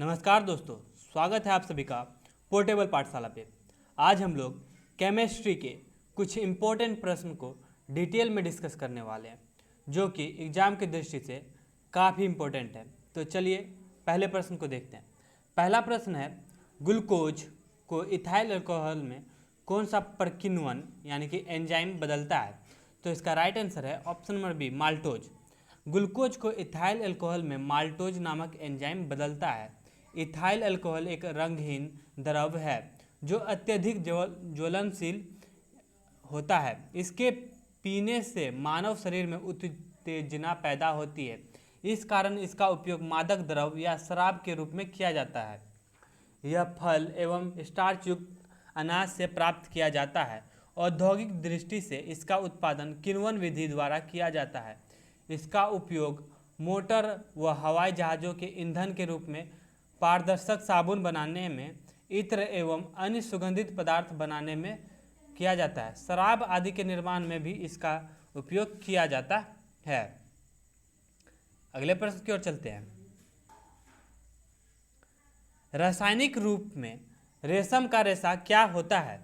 नमस्कार दोस्तों, स्वागत है आप सभी का पोर्टेबल पाठशाला पे। आज हम लोग केमिस्ट्री के कुछ इम्पोर्टेंट प्रश्न को डिटेल में डिस्कस करने वाले हैं, जो कि एग्ज़ाम की दृष्टि से काफ़ी इम्पोर्टेंट है। तो चलिए पहले प्रश्न को देखते हैं। पहला प्रश्न है, ग्लूकोज को इथाइल अल्कोहल में कौन सा प्रकिण्वन यानी कि एंजाइम बदलता है? तो इसका राइट आंसर है option number B, maltose. Glucose को इथाइल अल्कोहल में माल्टोज नामक एंजाइम बदलता है। इथाइल अल्कोहल एक रंगहीन द्रव है जो अत्यधिक ज्वलनशील होता है। इसके पीने से मानव शरीर में उत्तेजना पैदा होती है। इस कारण इसका उपयोग मादक द्रव या शराब के रूप में किया जाता है। यह फल एवं स्टार्च युक्त अनाज से प्राप्त किया जाता है। औद्योगिक दृष्टि से इसका उत्पादन किण्वन विधि द्वारा किया जाता है। इसका उपयोग मोटर व हवाई जहाज़ों के ईंधन के रूप में, पारदर्शक साबुन बनाने में, इत्र एवं अन्य सुगंधित पदार्थ बनाने में किया जाता है। शराब आदि के निर्माण में भी इसका उपयोग किया जाता है। अगले प्रश्न की ओर चलते हैं। रासायनिक रूप में रेशम का रेशा क्या होता है?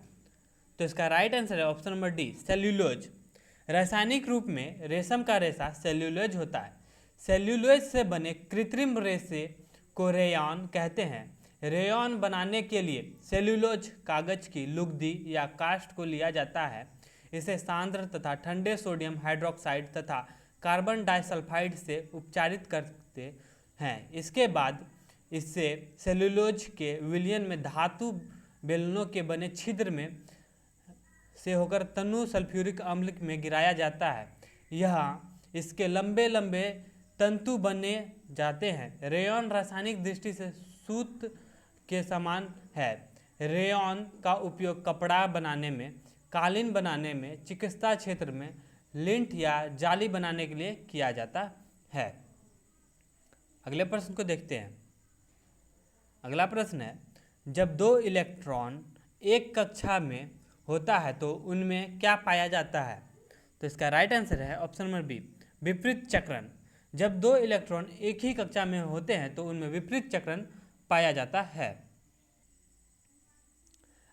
तो इसका राइट आंसर है ऑप्शन नंबर डी, सेल्यूलोज। रासायनिक रूप में रेशम का रेशा सेल्यूलोज होता है। सेल्यूलोज से बने कृत्रिम रेशे को रेयॉन कहते हैं। रेयॉन बनाने के लिए सेल्यूलोज कागज की लुगदी या कास्ट को लिया जाता है। इसे सांद्र तथा ठंडे सोडियम हाइड्रोक्साइड तथा कार्बन डाइसल्फाइड से उपचारित करते हैं। इसके बाद इससे सेल्यूलोज के विलयन में धातु बेलनों के बने छिद्र में से होकर तनु सल्फ्यूरिक अम्ल में गिराया जाता है। यहाँ इसके लंबे लंबे तंतु बने जाते हैं। रेयॉन रासायनिक दृष्टि से सूत के समान है। रेयॉन का उपयोग कपड़ा बनाने में, कालीन बनाने में, चिकित्सा क्षेत्र में लिंट या जाली बनाने के लिए किया जाता है। अगले प्रश्न को देखते हैं। अगला प्रश्न है, जब दो इलेक्ट्रॉन एक कक्षा में होता है तो उनमें क्या पाया जाता है? तो इसका राइट आंसर है ऑप्शन नंबर बी, विपरीत चक्रण। जब दो इलेक्ट्रॉन एक ही कक्षा में होते हैं तो उनमें विपरीत चक्रण पाया जाता है।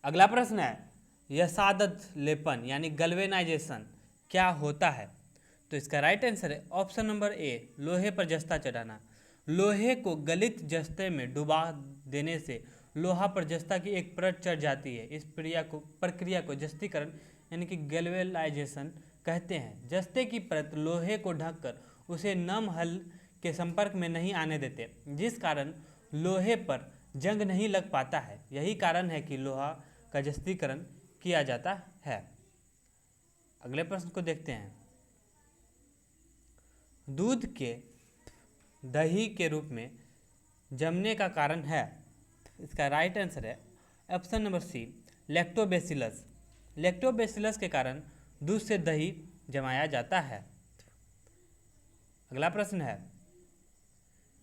अगला प्रश्न है, यशादत लेपन यानी गैल्वेनाइजेशन क्या होता है? तो इसका राइट आंसर है ऑप्शन नंबर ए, लोहे पर जस्ता चढ़ाना। लोहे को गलित जस्ते में डुबा देने से लोहा पर जस्ता की एक परत चढ़ जाती है। इस प्रक्रिया को जस्तीकरण यानी कि गैल्वेनाइजेशन कहते हैं। जस्ते की परत लोहे को ढककर उसे नम हल के संपर्क में नहीं आने देते, जिस कारण लोहे पर जंग नहीं लग पाता है। यही कारण है कि लोहा का जस्तीकरण किया जाता है। अगले प्रश्न को देखते हैं। दूध के दही के रूप में जमने का कारण है? इसका राइट आंसर है option number C, lactobacillus. Lactobacillus के कारण दूध से दही जमाया जाता है। अगला प्रश्न है,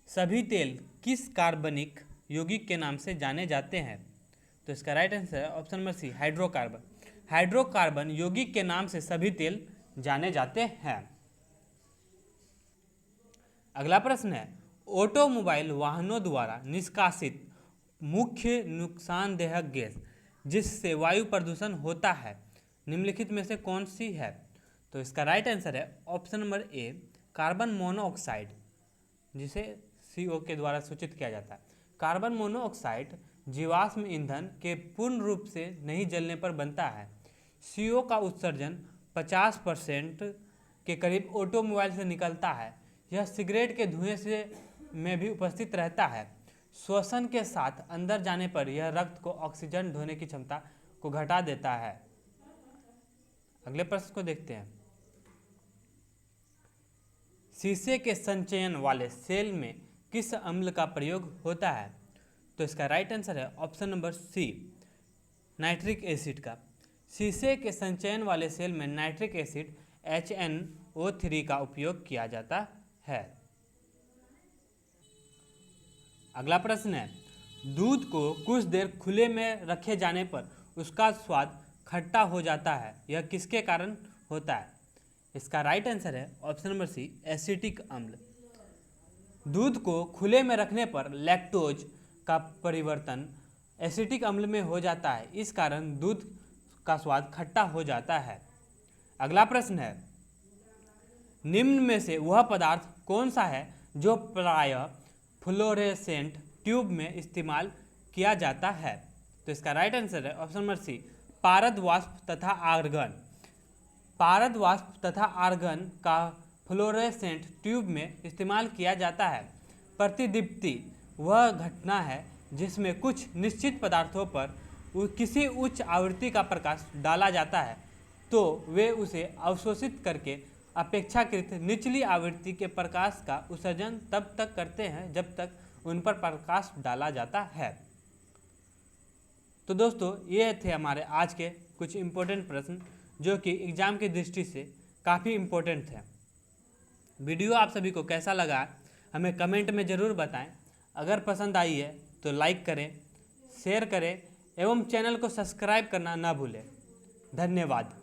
सभी तेल किस कार्बनिक यौगिक के नाम से जाने जाते हैं? तो इसका राइट आंसर है option number C, hydrocarbon. Hydrocarbon यौगिक के नाम से सभी तेल जाने जाते हैं। अगला प्रश्न है, ऑटोमोबाइल वाहनों द्वारा निष्कासित मुख्य नुकसानदेह गैस जिससे वायु प्रदूषण होता है, निम्नलिखित में से कौन सी है? तो इसका राइट आंसर है option number A, carbon monoxide, जिसे CO के द्वारा सूचित किया जाता है। कार्बन मोनोऑक्साइड जीवाश्म ईंधन के पूर्ण रूप से नहीं जलने पर बनता है। CO का उत्सर्जन 50% के करीब ऑटोमोबाइल से निकलता है। यह सिगरेट के धुएं से में भी उपस्थित रहता है। श्वसन के साथ अंदर जाने पर यह रक्त को ऑक्सीजन ढोने की क्षमता को घटा देता है। अगले प्रश्न को देखते हैं। शीशे के संचयन वाले सेल में किस अम्ल का प्रयोग होता है? तो इसका राइट आंसर है option number C, nitric acid का। शीशे के संचयन वाले सेल में नाइट्रिक एसिड HNO3 का उपयोग किया जाता है। अगला प्रश्न है, दूध को कुछ देर खुले में रखे जाने पर उसका स्वाद खट्टा हो जाता है, यह किसके कारण होता है? इसका राइट आंसर है ऑप्शन नंबर सी, एसिटिक अम्ल। दूध को खुले में रखने पर लैक्टोज का परिवर्तन एसिटिक अम्ल में हो जाता है, इस कारण दूध का स्वाद खट्टा हो जाता है। अगला प्रश्न है, निम्न में से वह पदार्थ कौन सा है जो प्रायः फ्लोरेसेंट ट्यूब में इस्तेमाल किया जाता है? तो इसका राइट आंसर है ऑप्शन नंबर सी, पारद वाष्प तथा आर्गन। पारद वाष्प तथा आर्गन का फ्लोरेसेंट ट्यूब में इस्तेमाल किया जाता है। प्रतिदीप्ति वह घटना है जिसमें कुछ निश्चित पदार्थों पर किसी उच्च आवृत्ति का प्रकाश डाला जाता है, तो वे उसे अवशोषित करके अपेक्षाकृत निचली आवृत्ति के प्रकाश का उत्सर्जन तब तक करते हैं जब तक उन पर प्रकाश डाला जाता है। तो दोस्तों, ये थे हमारे आज के कुछ इम्पोर्टेंट प्रश्न जो कि एग्ज़ाम की दृष्टि से काफ़ी इम्पोर्टेंट थे। वीडियो आप सभी को कैसा लगा हमें कमेंट में ज़रूर बताएं। अगर पसंद आई है तो लाइक करें, शेयर करें एवं चैनल को सब्सक्राइब करना ना भूलें। धन्यवाद।